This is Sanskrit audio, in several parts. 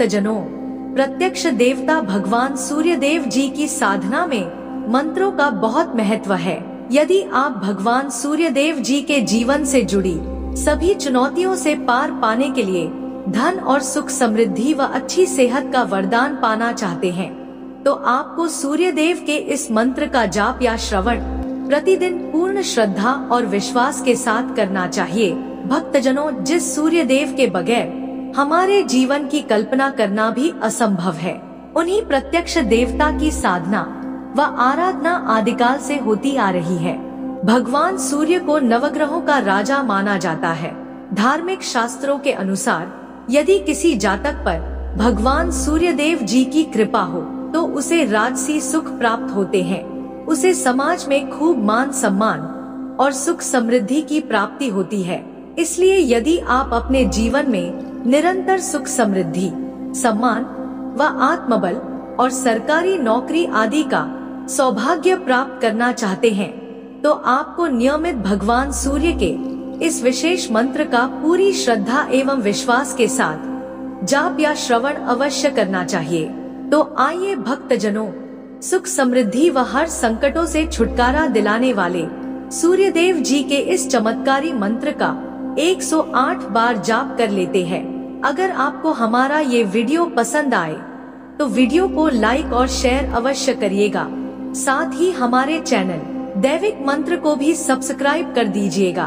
भक्तजनों, प्रत्यक्ष देवता भगवान सूर्य देव जी की साधना में मंत्रों का बहुत महत्व है। यदि आप भगवान सूर्य देव जी के जीवन से जुड़ी सभी चुनौतियों से पार पाने के लिए धन और सुख समृद्धि व अच्छी सेहत का वरदान पाना चाहते हैं, तो आपको सूर्य देव के इस मंत्र का जाप या श्रवण प्रतिदिन पूर्ण श्रद्धा और विश्वास के साथ करना चाहिए। भक्तजनों, जिस सूर्य देव के बगैर हमारे जीवन की कल्पना करना भी असंभव है, उन्हीं प्रत्यक्ष देवता की साधना व आराधना आदिकाल से होती आ रही है। भगवान सूर्य को नवग्रहों का राजा माना जाता है। धार्मिक शास्त्रों के अनुसार यदि किसी जातक पर भगवान सूर्य देव जी की कृपा हो तो उसे राजसी सुख प्राप्त होते हैं, उसे समाज में खूब मान सम्मान और सुख समृद्धि की प्राप्ति होती है। इसलिए यदि आप अपने जीवन में निरंतर सुख समृद्धि, सम्मान व आत्मबल और सरकारी नौकरी आदि का सौभाग्य प्राप्त करना चाहते हैं, तो आपको नियमित भगवान सूर्य के इस विशेष मंत्र का पूरी श्रद्धा एवं विश्वास के साथ जाप या श्रवण अवश्य करना चाहिए। तो आइए भक्तजनों, सुख समृद्धि व हर संकटों से छुटकारा दिलाने वाले सूर्य देव जी के इस चमत्कारी मंत्र का 108 बार जाप कर लेते हैं। अगर आपको हमारा ये वीडियो पसंद आए तो वीडियो को लाइक और शेयर अवश्य करिएगा। साथ ही हमारे चैनल दैविक मंत्र को भी सब्सक्राइब कर दीजिएगा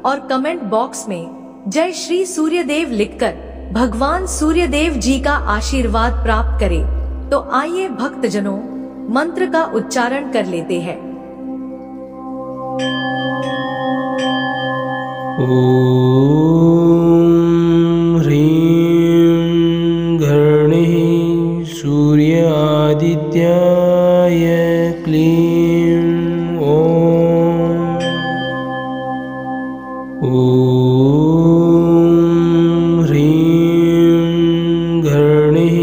और कमेंट बॉक्स में जय श्री सूर्यदेव लिखकर भगवान सूर्यदेव जी का आशीर्वाद प्राप्त करें। तो आइए भक्तजनों, मंत्र का उच्चारण कर लेते हैं। ओम ह्रीं घर्णिः सूर्य आदित्याय क्लीं ओम ह्रीं घर्णिः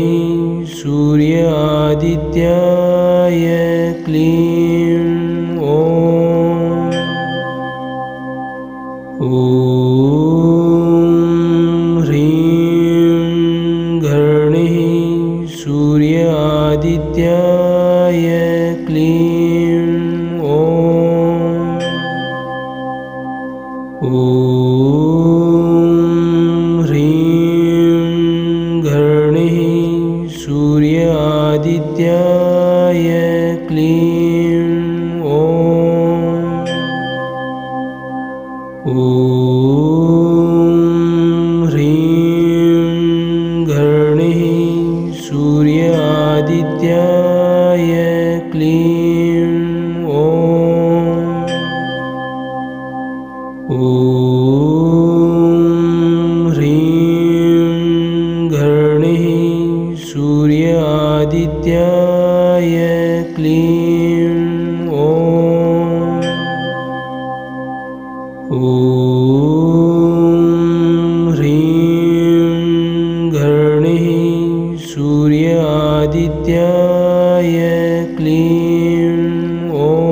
सूर्य आदित्याय क्लीं ओम ह्रीं घर्णिः सूर्य आदित्याय क्लीं ओम ह्रीं घर्णिः सूर्य आदित्याय क्लीं ओम ह्रीं घर्णिः सूर्य आदित्याय क्लीं ओम ह्रीं घर्णिः सूर्य आदित्याय क्लीं ओम ह्रीं घर्णिः सूर्य आदित्याय क्लीं ओम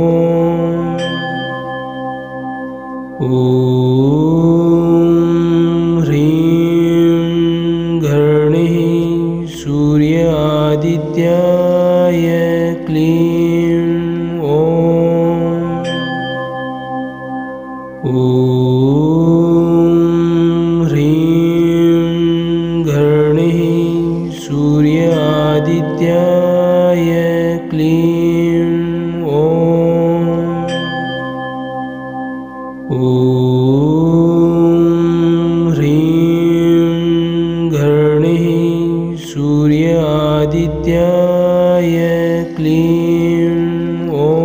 ह्रीं घर्णिः सूर्य आदित्याय क्लीं ओम ह्रीं घर्णिः सूर्य आदित्याय क्लीं ओम ह्रीं घर्णिः सूर्य आदित्याय क्लीं ओम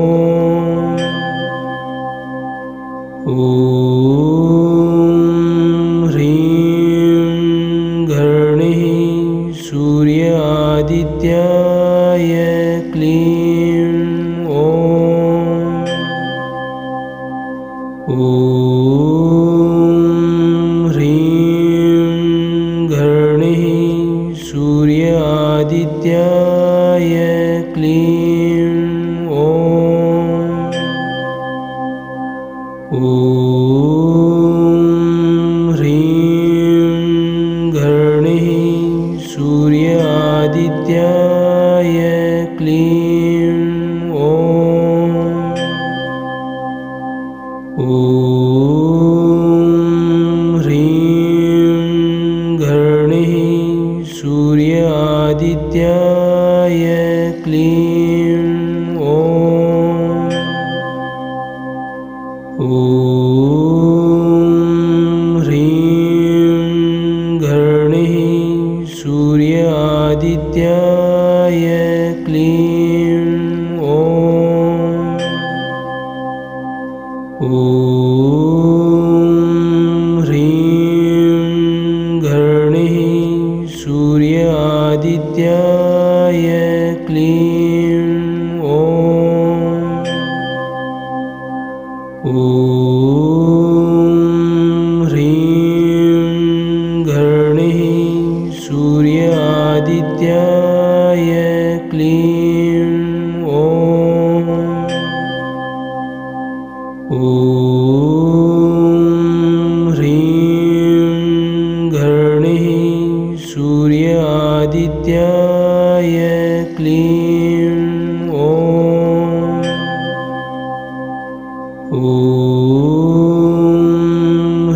ह्रीं घर्णिः सूर्य आदित्याय क्लीं ओम ह्रीं घर्णिः सूर्य आदित्याय क्लीं ओम ह्रीं घर्णिः सूर्य ह्रीं घर्णिः सूर्य आदित्याय क्लीं ह्रीं घर्णिः सूर्य आदित्याय क्लीं ह्रीं घर्णिः सूर्य आदित्याय क्लीं ह्रीं घर्णिः सूर्य आदित्याय क्लीं ह्रीं घर्णिः सूर्य आदित्याय क्लीं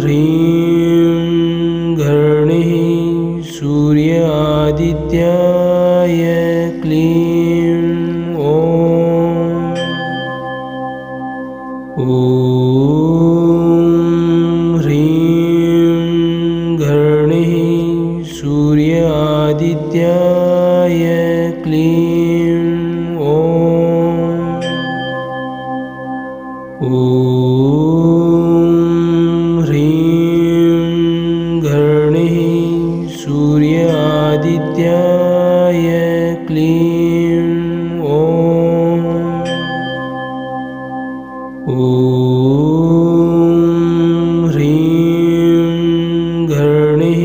ह्रीं घर्णिः सूर्य आदित्याय क्लीं ह्रीं घर्णिः सूर्य आदित्याय क्लीं ह्रीं घर्णिः सूर्य आदित्याय क्लीं ह्रीं घर्णिः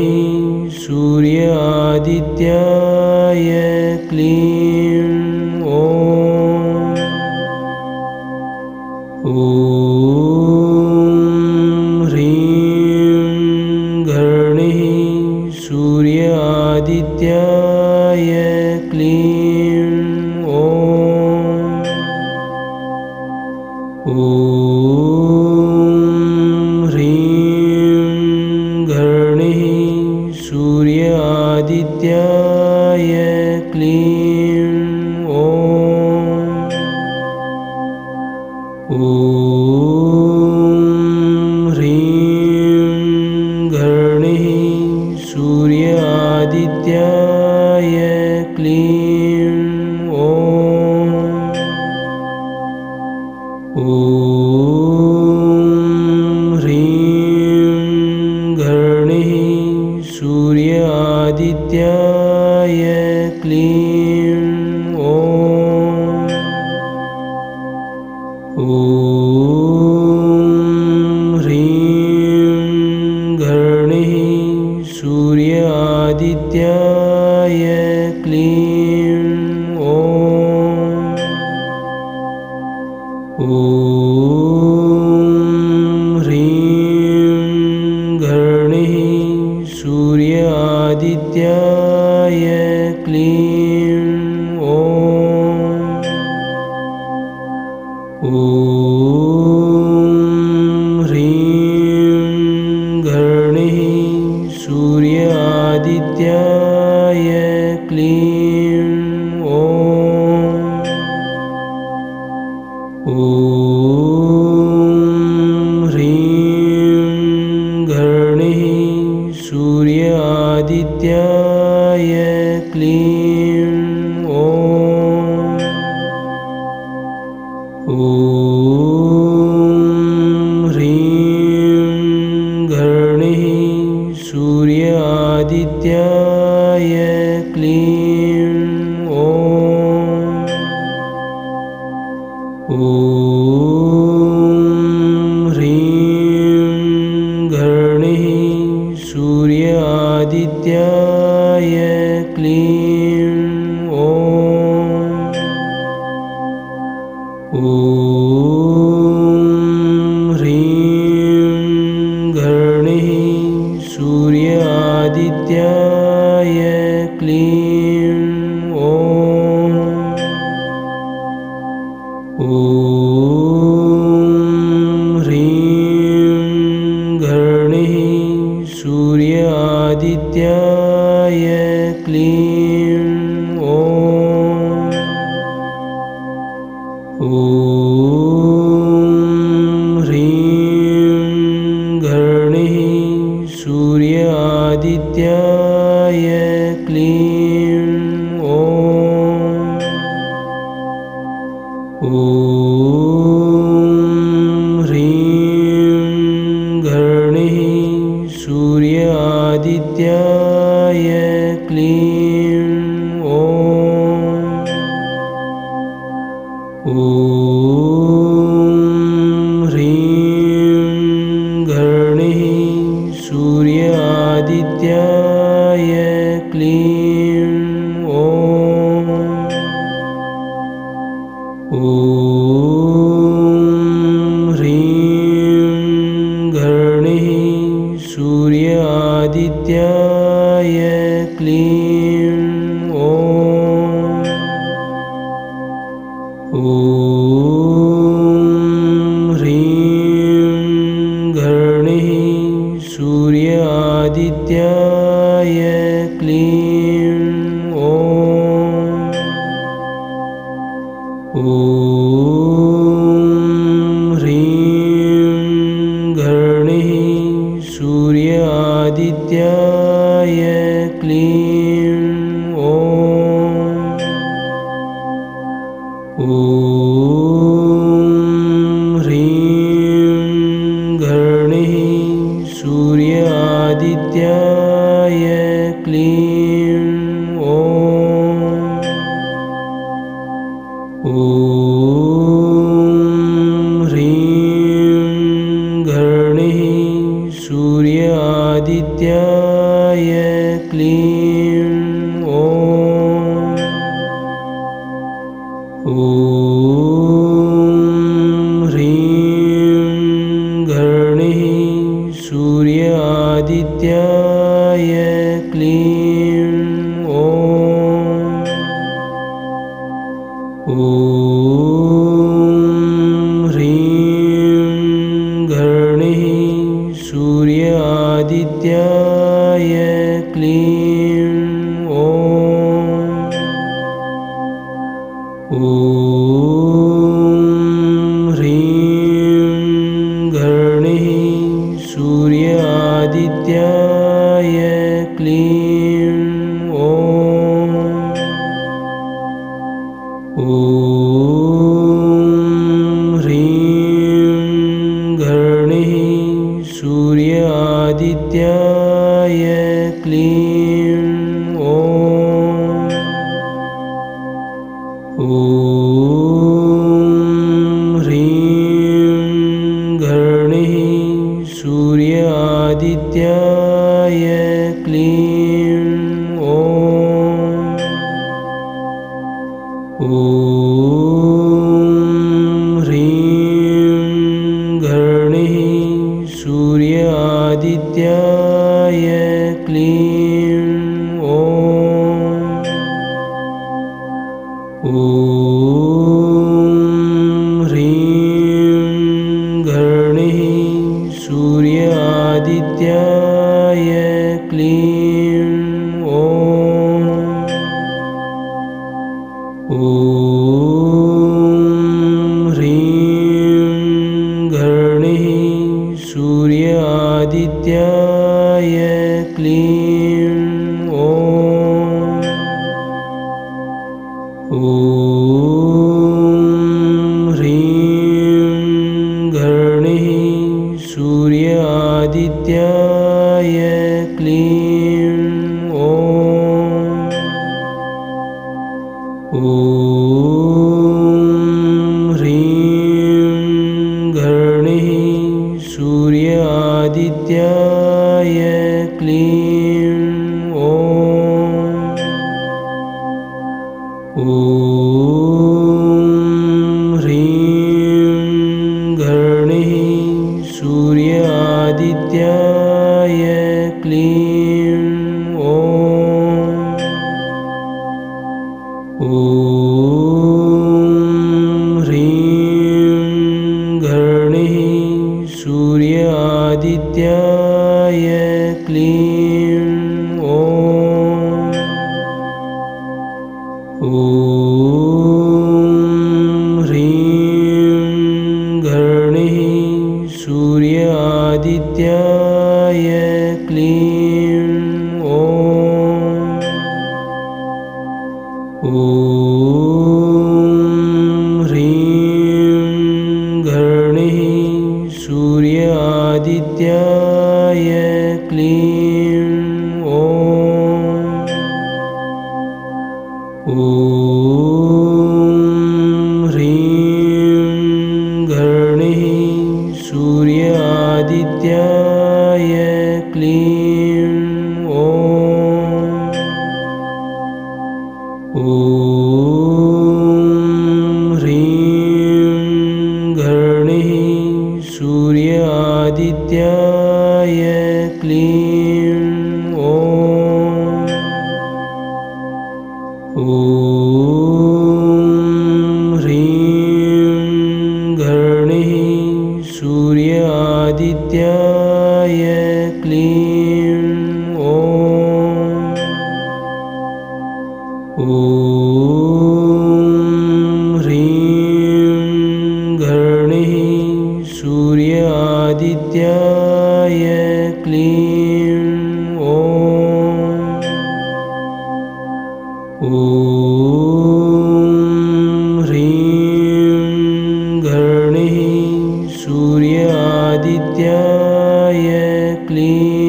सूर्य आदित्याय क्लीं ह्रीं घर्णिः सूर्य आदित्याय क्लीं ह्रीं घर्णिः सूर्य आदित्याय क्लीं ह्रीं घर्णिः सूर्य आदित्याय क्लीं ह्रीं घर्णिः सूर्य आदित्याय क्लीं ह्रीं घर्णिः सूर्य आदित्याय क्लीं ह्रीं घर्णिः सूर्य आदित्याय क्लीं ह्रीं घर्णिः सूर्य आदित्याय क्लीं ॐ। ॐ ह्रीं घर्णिः सूर्य आदित्याय क्लीं ॐ। ॐ ह्रीं घर्णिः सूर्य आदित्याय क्लीं ॐ। ॐ ह्रीं घर्णिः सूर्य आदित्याय क्लीं ॐ। ॐ ह्रीं घर्णिः सूर्य आदित्याय क्लीं ॐ। ॐ ह्रीं घर्णिः सूर्य आदित्याय क्लीं ॐ। ॐ ह्रीं घर्णिः सूर्य आदित्याय क्लीं ॐ। ॐ ह्रीं घर्णिः सूर्य आदित्याय क्लीं ॐ। ॐ ह्रीं घर्णिः सूर्य आदित्याय क्लीं ॐ। ॐ ह्रीं घर्णिः सूर्य आदित्याय क्लीं ॐ। ॐ ह्रीं घर्णिः सूर्य आदित्याय क्लीं